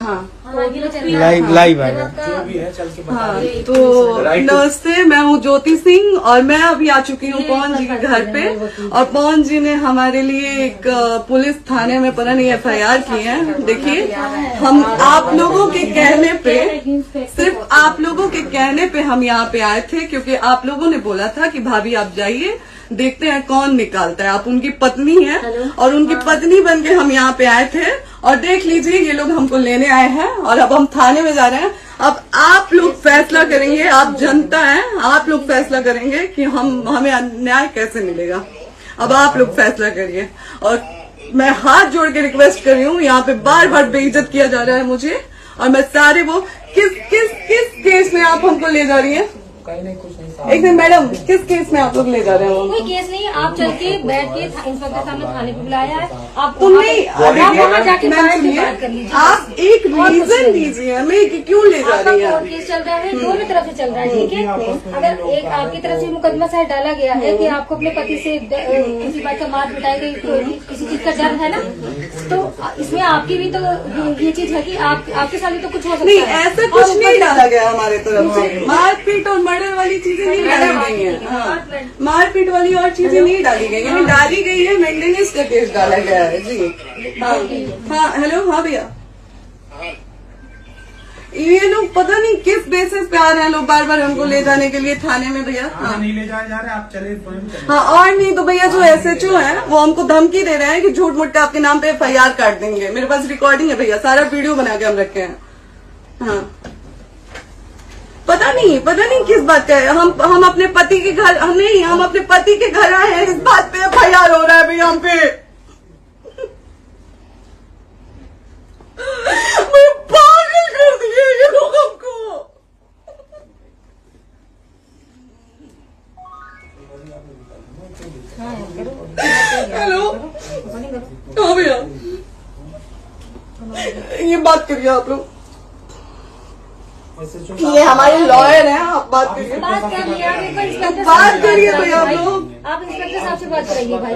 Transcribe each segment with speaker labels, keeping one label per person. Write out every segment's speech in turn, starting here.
Speaker 1: Live है
Speaker 2: जो भी है चल के बता
Speaker 3: हाँ,
Speaker 2: दें।
Speaker 3: तो नमस्ते, मैं हूँ ज्योति सिंह और मैं अभी आ चुकी हूँ पवन जी के घर पे। और पवन जी ने हमारे लिए एक पुलिस थाने में पता नहीं FIR की है। देखिए, हम आप लोगों के कहने पे, सिर्फ आप लोगों के कहने पे हम यहाँ पे आए थे, क्योंकि आप लोगों ने बोला था कि भाभी आप जाइए, देखते हैं कौन निकालता है। आप उनकी पत्नी हैं और उनकी पत्नी बन के हम यहाँ पे आए थे। और देख लीजिए, ये लोग हमको लेने आए हैं और अब हम थाने में जा रहे हैं। अब आप लोग फैसला करेंगे, आप जनता हैं, आप लोग फैसला करेंगे कि हमें न्याय कैसे मिलेगा। अब आप लोग फैसला करिए। और मैं हाथ जोड़ के रिक्वेस्ट कर रही हूँ, यहाँ पे बार बार बेइज्जत किया जा रहा है मुझे। और मैं सारे वो किस केस में आप हमको ले जा रही हैं?
Speaker 2: कहीं नहीं, कुछ नहीं।
Speaker 3: एक दिन मैडम, किस केस में आप लोग ले जा रहे हो?
Speaker 4: कोई केस नहीं, आप चल के बैठ के इंस्पेक्टर साहब ने थाने पे बुलाया है। आप
Speaker 3: तुम नहीं,
Speaker 4: वहाँ जाके बात कर लीजिए।
Speaker 3: आप एक रीजन दीजिए हमें कि क्यों ले जा रही
Speaker 4: आपका
Speaker 3: है।
Speaker 4: केस चल रहा है, दोनों तरफ से चल रहा है, ठीक है। अगर एक आपकी तरफ से मुकदमा शायद डाला गया है कि आपको अपने पति से किसी बात का मार पिटाई गई, किसी चीज का डर है ना, तो इसमें आपकी भी तो ये चीज है कि आपके साथ भी तो कुछ हो सकता
Speaker 3: नहीं,
Speaker 4: है।
Speaker 3: ऐसा कुछ नहीं डाला गया हमारे तरफ से। मारपीट और मर्डर वाली चीजें नहीं डाली गई है। हाँ, मारपीट वाली और चीजें नहीं डाली गई है। डाली गई है मेंटेनेंस का केस डाला गया है जी। हाँ, हेलो, हाँ भैया, ये लोग पता नहीं किस बेसिस पे आ रहे हैं लोग बार बार हमको ले जाने के लिए थाने में भैया। हाँ,
Speaker 2: नहीं ले जाए जा रहे, आप चले चले।
Speaker 3: हाँ, और नहीं तो भैया जो SHO है वो हमको धमकी दे रहे हैं कि झूठ मूठ के आपके नाम पे FIR काट देंगे। मेरे पास रिकॉर्डिंग है भैया, सारा वीडियो बना के हम रखे हैं। हाँ, पता नहीं किस बात का है। हम अपने पति के घर, हम अपने पति के घर आए हैं, इस बात पे FIR हो रहा है भैया हम पे। मैं पागल कर दिए ये लोग हमको। हेलो, हाँ भैया, ये बात करिए आप लोग। ये हमारे लॉयर हैं, आप बात करिए।
Speaker 4: बात कर लिया,
Speaker 3: बात करिए भैया आप लोग।
Speaker 4: आप इंस्पेक्टर साहब से बात करेंगे भाई।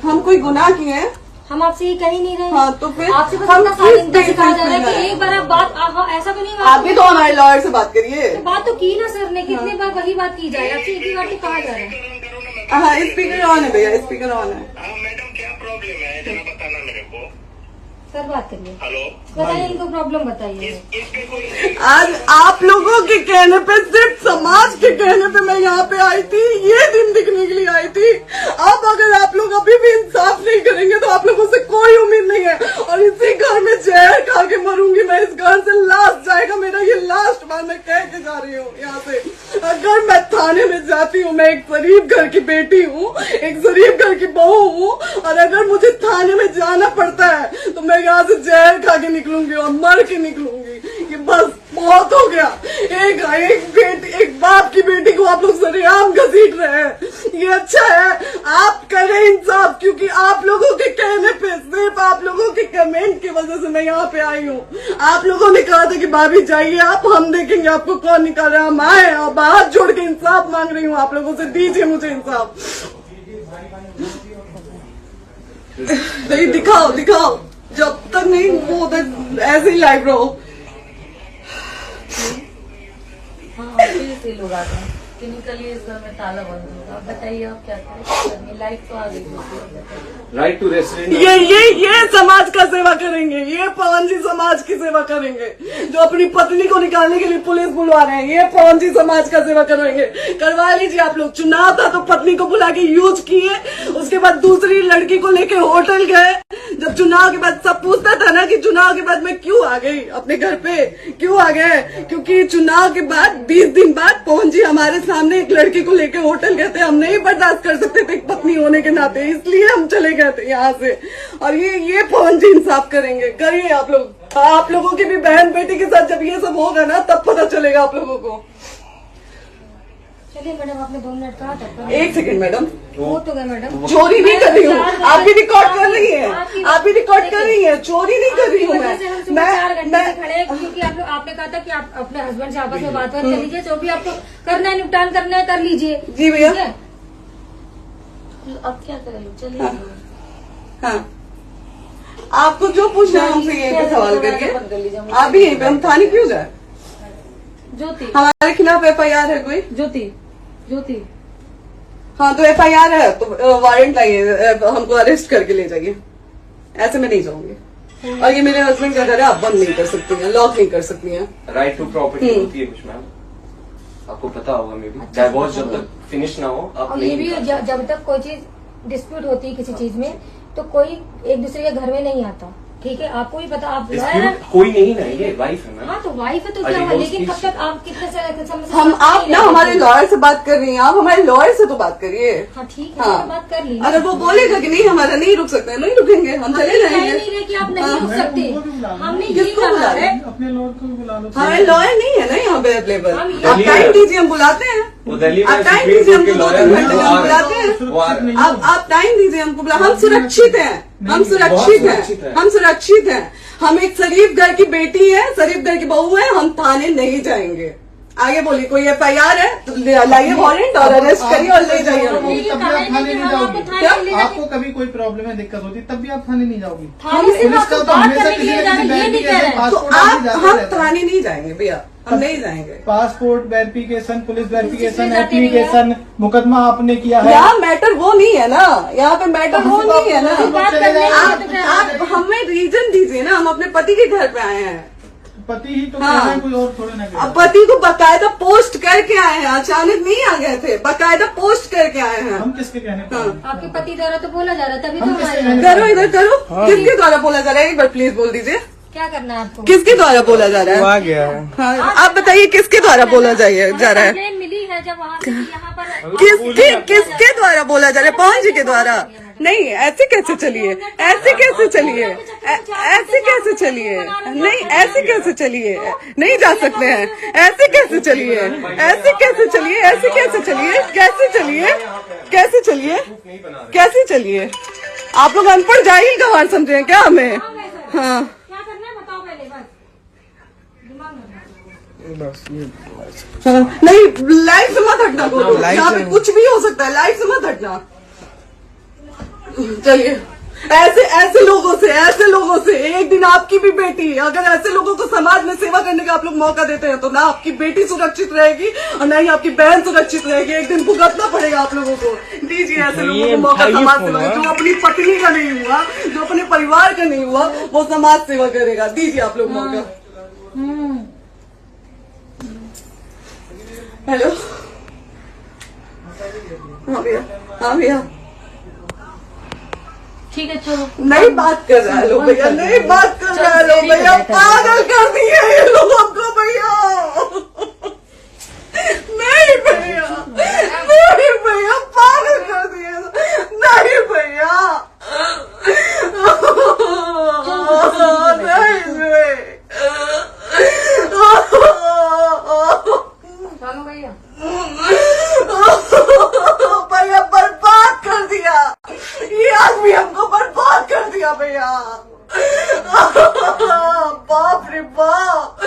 Speaker 3: हम कोई गुनाह किए हैं?
Speaker 4: हम आपसे ये कह ही नहीं रहे।
Speaker 3: हाँ, तो फिर
Speaker 4: आपसे बस
Speaker 3: हम
Speaker 4: इतना
Speaker 3: किस
Speaker 4: साइलेंट सिखाया जा रहा है
Speaker 3: बेसिस
Speaker 4: कि
Speaker 3: पे
Speaker 4: एक बार आप बात ऐसा तो नहीं
Speaker 3: आप भी तो हमारे लॉयर से बात करिए।
Speaker 4: तो बात तो की ना सर ने, कितनी बार वही बात की जाए, आपसे एक ही बार तो कहा जा रहा है।
Speaker 3: हाँ, स्पीकर ऑन है भैया, स्पीकर ऑन है।
Speaker 5: हाँ मैडम, क्या प्रॉब्लम है जरा बताना मेरे को।
Speaker 4: सर बात करिए,
Speaker 5: हेलो,
Speaker 4: बताइए इनको प्रॉब्लम बताइए।
Speaker 5: इसके कोई
Speaker 3: आज आप लोगों के कहने पे, सिर्फ समाज के कहने पे मैं यहाँ पे आई थी, ये दिन दिखने के लिए आई थी। अब अगर आप लोग अभी भी इंसाफ नहीं करेंगे तो आप लोगों से कोई उम्मीद नहीं है। और इसी घर में जहर खा के मरूंगी मैं। इस घर से लास्ट जाएगा मेरा, ये लास्ट बार मैं कह के जा रही हूँ यहाँ से। अगर मैं थाने में जाती हूँ, मैं एक गरीब घर की बेटी हूँ, एक गरीब घर की बहू हूँ, और अगर मुझे थाने में जाना पड़ता है तो मैं यहाँ से जहर खा के निकलूंगी और मर के निकलूंगी। ये बस बहुत हो गया। एक बाप की बेटी को आप लोग सरेआम घसीट रहे हैं, ये अच्छा है? आप करें इंसाफ, क्योंकि आप लोगों के कहने पे, सिर्फ आप लोगों के कमेंट की वजह से मैं यहाँ पे आई हूँ। आप लोगों ने कहा था कि भाभी जाइए आप, हम देखेंगे आपको कौन निकाल रहा है। हम आए और हाथ जोड़ के इंसाफ मांग रही हूँ आप लोगों से, दीजिए मुझे इंसाफ। नहीं, दिखाओ, जब तक नहीं वो ऐसे ही लाइव रहो।
Speaker 6: हाँ, फिर से लोग आते हैं कि निकलिए, इस घर में ताला बंद होगा। आप बताइए आप क्या करें, लाइफ तो आ गई है।
Speaker 7: Right to resident.
Speaker 3: ये समाज का सेवा करेंगे, ये पवन जी समाज की सेवा करेंगे। जो अपनी पत्नी को निकालने के लिए पुलिस बुलवा रहे हैं, ये पवन जी समाज का सेवा करेंगे। करवा लीजिए आप लोग। चुनाव था तो पत्नी को बुला के यूज किए, उसके बाद दूसरी लड़की को लेके होटल गए। जब चुनाव के बाद सब पूछता था ना कि चुनाव के बाद मैं क्यों आ गई अपने घर पे, क्यों आ गए, क्योंकि चुनाव के बाद 20 दिन बाद पवन जी हमारे सामने एक लड़की को लेके होटल गए थे। हम नहीं बर्दाश्त कर सकते थे पत्नी होने के नाते, इसलिए हम चले गए थे यहाँ से। और ये पवन जी इंसाफ करेंगे। करिए आप लोग। आप लोगों की भी बहन बेटी के साथ जब ये सब होगा ना, तब पता चलेगा आप लोगों को।
Speaker 4: चलिए मैडम, आपने 2 मिनट कहा था।
Speaker 3: एक सेकंड मैडम,
Speaker 4: हो तो गए मैडम।
Speaker 3: चोरी नहीं कर रही हूँ, आप भी रिकॉर्ड कर रही हैं, आप भी रिकॉर्ड कर रही हैं। चोरी नहीं कर रही हूँ मैं।
Speaker 4: 4 घंटे से खड़े, क्योंकि आपने कहा था कि आप अपने हस्बैंड से आपस में बात कर लीजिए, जो भी आपको करना है, निपटान करना है, कर लीजिए।
Speaker 3: जी भैया।
Speaker 6: अब क्या करें, चलिए।
Speaker 3: हाँ, आपको जो पूछना है हमसे यहीं पे सवाल करिए। आप भी यहीं पे, हम थाने क्यों जाए?
Speaker 6: ज्योति,
Speaker 3: हमारे खिलाफ FIR है कोई?
Speaker 6: ज्योति
Speaker 3: हाँ तो FIR है तो वारंट लाइए, हमको अरेस्ट करके ले जाइए। ऐसे मैं नहीं जाऊंगी। और ये मेरे हस्बैंड का घर है, आप बंद नहीं कर सकती हैं, लॉक नहीं कर सकती हैं।
Speaker 1: राइट टू प्रॉपर्टी होती है कुछ मैम, आपको पता होगा मे बी। डाइवोर्स जब तक फिनिश ना हो आप
Speaker 4: और ये
Speaker 1: नहीं
Speaker 4: भी जब तक कोई चीज डिस्प्यूट होती है किसी चीज में तो कोई एक दूसरे के घर में नहीं आता, ठीक है? आपको भी पता, आप
Speaker 1: Dispute कोई नहीं ना, ये वाइफ है मैम।
Speaker 4: हाँ तो वाइफ है तो क्या हुआ, लेकिन कब तक आप कितने समय से
Speaker 3: हम आप ना हमारे लॉयर से बात कर रही हैं, आप हमारे लॉयर से तो बात करिए।
Speaker 4: हाँ ठीक है,
Speaker 3: हाँ।
Speaker 4: बात कर ली।
Speaker 3: अगर वो बोलेगा कि नहीं हमारा नहीं रुक सकते, नहीं रुकेंगे, हम चले
Speaker 4: कह
Speaker 3: जाएंगे।
Speaker 4: नहीं रहे कि आप नहीं रुक सकते, हमने यही
Speaker 3: किसको
Speaker 4: कहा
Speaker 3: बुला
Speaker 4: है।
Speaker 3: रहे?
Speaker 2: अपने लॉयर को भी बुला लो।
Speaker 3: हमारे लॉयर नहीं है ना यहाँ पे अवेलेबल।
Speaker 4: हम
Speaker 3: आप
Speaker 1: दिल्ली
Speaker 3: टाइम
Speaker 1: में-
Speaker 3: दीजिए, हम बुलाते हैं।
Speaker 1: वो दिल्ली में
Speaker 3: आप टाइम
Speaker 1: सुप्रीम
Speaker 3: दीजिए,
Speaker 1: कोर्ट के
Speaker 3: हमको
Speaker 1: लॉयर
Speaker 3: 2
Speaker 1: हैं,
Speaker 3: घंटे
Speaker 1: वो
Speaker 3: में
Speaker 1: आ
Speaker 3: बुलाते
Speaker 1: रहे
Speaker 3: हैं।
Speaker 1: हैं, वो आ रहे हैं।
Speaker 3: आप टाइम दीजिए हमको बुला, हम सुरक्षित हैं, हम सुरक्षित
Speaker 1: सुरक्षित
Speaker 3: हैं,
Speaker 1: हैं।
Speaker 3: हम सुरक्षित हैं। हम एक शरीफ घर की बेटी है, शरीफ घर की बहू है, हम थाने नहीं जाएंगे। आगे बोलिए, कोई FIR है तो लाइए वारंट और अरेस्ट करिए और ले जाइए हमको।
Speaker 2: तब भी आप थाने नहीं जाओगी।
Speaker 3: क्या?
Speaker 2: आपको कभी कोई प्रॉब्लम है, दिक्कत होती, तब भी आप थाने नहीं जाओगी।
Speaker 4: थाने से
Speaker 2: पुलिस का तो
Speaker 4: बात
Speaker 2: हमेशा
Speaker 4: करने के
Speaker 2: किसी
Speaker 4: लिए
Speaker 2: न
Speaker 4: जा रहे
Speaker 2: किसी
Speaker 4: हैं, ये नहीं कह
Speaker 2: वेरिफिकेशन,
Speaker 4: रहे हैं।
Speaker 3: तो
Speaker 2: पासपोर्ट
Speaker 3: आप
Speaker 2: ऑफिस जाते
Speaker 3: हम
Speaker 2: रहते हैं।
Speaker 3: थाने नहीं जाएंगे भैया, हम नहीं जाएंगे।
Speaker 2: पासपोर्ट वेरिफिकेशन, पुलिस वेरिफिकेशन,
Speaker 4: किस चीज़ में जाते हैं
Speaker 2: एप्लीकेशन, मुकदमा आपने किया है।
Speaker 3: यहाँ मैटर वो नहीं है ना, यहाँ पे मैटर वो नहीं है ना।
Speaker 4: बात करने के लिए तो क्या
Speaker 3: आप हमें रीजन दीजिए ना, हम अपने पति के घर पे आए हैं।
Speaker 2: पति ही तो
Speaker 3: हाँ।
Speaker 2: कह रहे हैं, कोई और थोड़े ना कह रहे
Speaker 3: अब
Speaker 2: हैं।
Speaker 3: पति को बकायदा पोस्ट करके आए हैं, अचानक नहीं आ गए थे, बकायदा पोस्ट करके आए हैं।
Speaker 2: हम किसके कहने पर हैं?
Speaker 4: आपके पति द्वारा तो बोला जा रहा है, तभी तो
Speaker 2: हम किसके
Speaker 4: हमारे
Speaker 2: कहने
Speaker 3: करो इधर करो, किसके द्वारा बोला जा रहा है? एक बार प्लीज बोल दीजिए,
Speaker 4: क्या करना है आपको?
Speaker 3: किसके द्वारा बोला जा रहा है?
Speaker 2: आ गया है।
Speaker 3: हाँ, आप बताइए किसके द्वारा बोला जा रहा है?
Speaker 4: कंप्लेन मिली है जब वहाँ से यहाँ पर
Speaker 3: किसके द्वारा बोला जा रहा है? पवन जी के द्वारा? नहीं, ऐसे कैसे चलिए, ऐसे कैसे चलिए, ऐसे कैसे चलिए, नहीं ऐसे कैसे चलिए, नहीं जा सकते हैं, ऐसे कैसे चलिए, ऐसे कैसे चलिए, ऐसे कैसे चलिए, कैसे चलिए, कैसे चलिए, कैसे चलिए? आप लोग अनपढ़ जाहिल गंवार समझे हैं क्या हमें? हाँ
Speaker 4: क्या करना है बताओ पहले, बस दिमाग में
Speaker 3: हाँ, नहीं लाइफ से मत हटना, बोलो यहाँ पे कुछ भी हो सकता है, लाइफ से मत हटना। चलिए, ऐसे लोगों से एक दिन आपकी भी बेटी, अगर ऐसे लोगों को समाज में सेवा करने का आप लोग मौका देते हैं तो ना आपकी बेटी सुरक्षित रहेगी और ना ही आपकी बहन सुरक्षित रहेगी। एक दिन भुगतना पड़ेगा आप लोगों को। दीजिए ऐसे लोगों को मौका समाज सेवा का, जो अपनी पत्नी का नहीं हुआ, जो अपने परिवार का नहीं हुआ, वो समाज सेवा करेगा। दीजिए आप लोग मौका। हेलो, हाँ भैया, हाँ भैया,
Speaker 6: ठीक है चलो।
Speaker 3: नहीं बात कर रहा है लोग भैया, नहीं बात कर रहा है लोग भैया, पागल कर दिए ये लोग हमको भैया। नहीं भैया, नहीं भैया, पागल कर दिए, नहीं भैया,
Speaker 4: चलो भैया,
Speaker 3: भैया बर्बाद कर दिया ये आदमी, हमको बर्बाद कर दिया भैया। बाप रे बाप,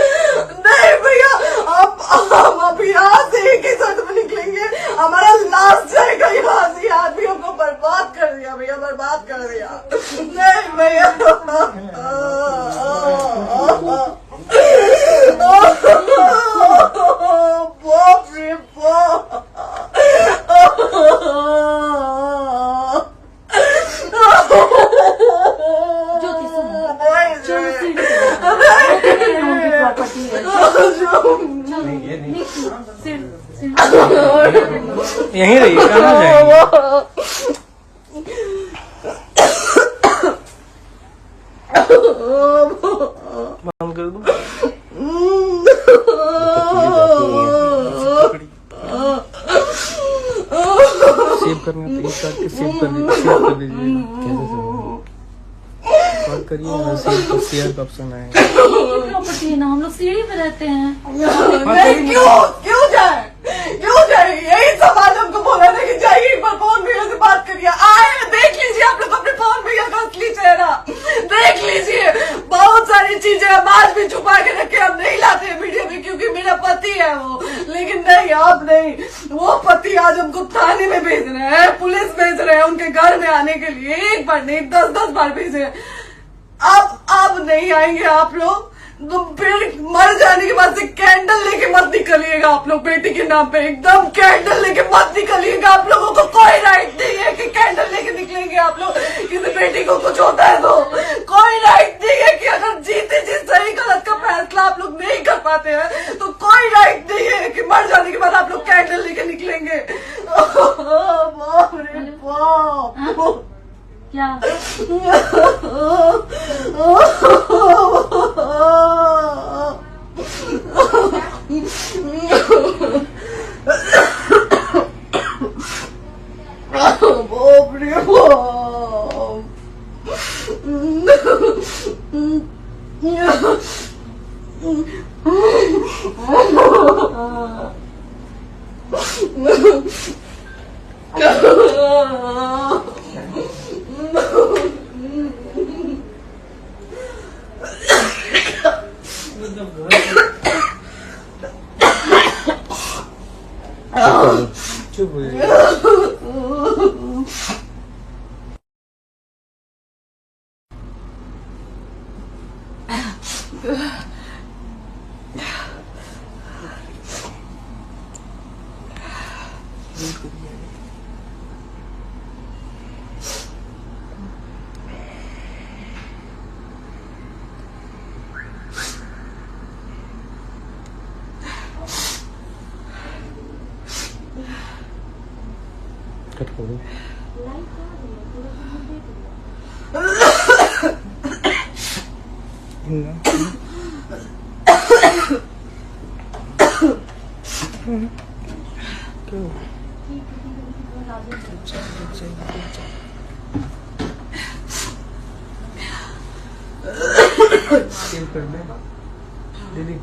Speaker 3: नहीं भैया, हम अब यहाँ से एक ही साथ में निकलेंगे, हमारा लास्ट जाएगा यहाँ से। आदमी हमको बर्बाद कर दिया भैया, बर्बाद कर दिया। नहीं भैया, बाप रे बाप,
Speaker 6: ज्योति सुनो, प्रॉपर्टी है,
Speaker 2: यहीं रहिए, कहाँ जाएंगे? बंद कर दो। सेव करना तो एक करके सेव कर दीजिए। कॉल करिए, सेव शेयर का ऑप्शन आएगा।
Speaker 6: प्रॉपर्टी है ना, हम लोग सीढ़ी पे रहते हैं।
Speaker 3: नहीं, क्यों जाए? यही समाज हमको बोला था कि जाइए एक बार फोन भैया से बात करिए। आए, देख लीजिए आप लोग अपने फोन भैया का असली चेहरा, देख लीजिए। बहुत सारी चीजें हम आज भी छुपा के रखे, हम नहीं लाते हैं वीडियो में क्योंकि मेरा पति है वो, लेकिन नहीं, आप नहीं। वो पति आज हमको थाने में भेज रहे हैं, पुलिस भेज रहे हैं उनके घर में आने के लिए, एक बार नहीं 10-10 बार भेजे। अब नहीं आएंगे आप लोग, तो फिर मर जाने के बाद से कैंडल लेके मत निकलिएगा आप लोग बेटी के नाम पे, एकदम कैंडल लेके मत निकलिएगा। आप लोगों को कोई राइट नहीं है कि कैंडल लेके निकलेंगे आप लोग। किसी बेटी को कुछ होता है तो कोई राइट नहीं है कि अगर जीते जी सही गलत का फैसला आप लोग नहीं कर पाते हैं तो कोई राइट नहीं है कि मर जाने के बाद आप लोग कैंडल लेके निकलेंगे। बाप रे बाप,
Speaker 4: क्या
Speaker 3: बाप रे
Speaker 2: चुप हो जाइए। कट करो। सेव कर ले दीदी।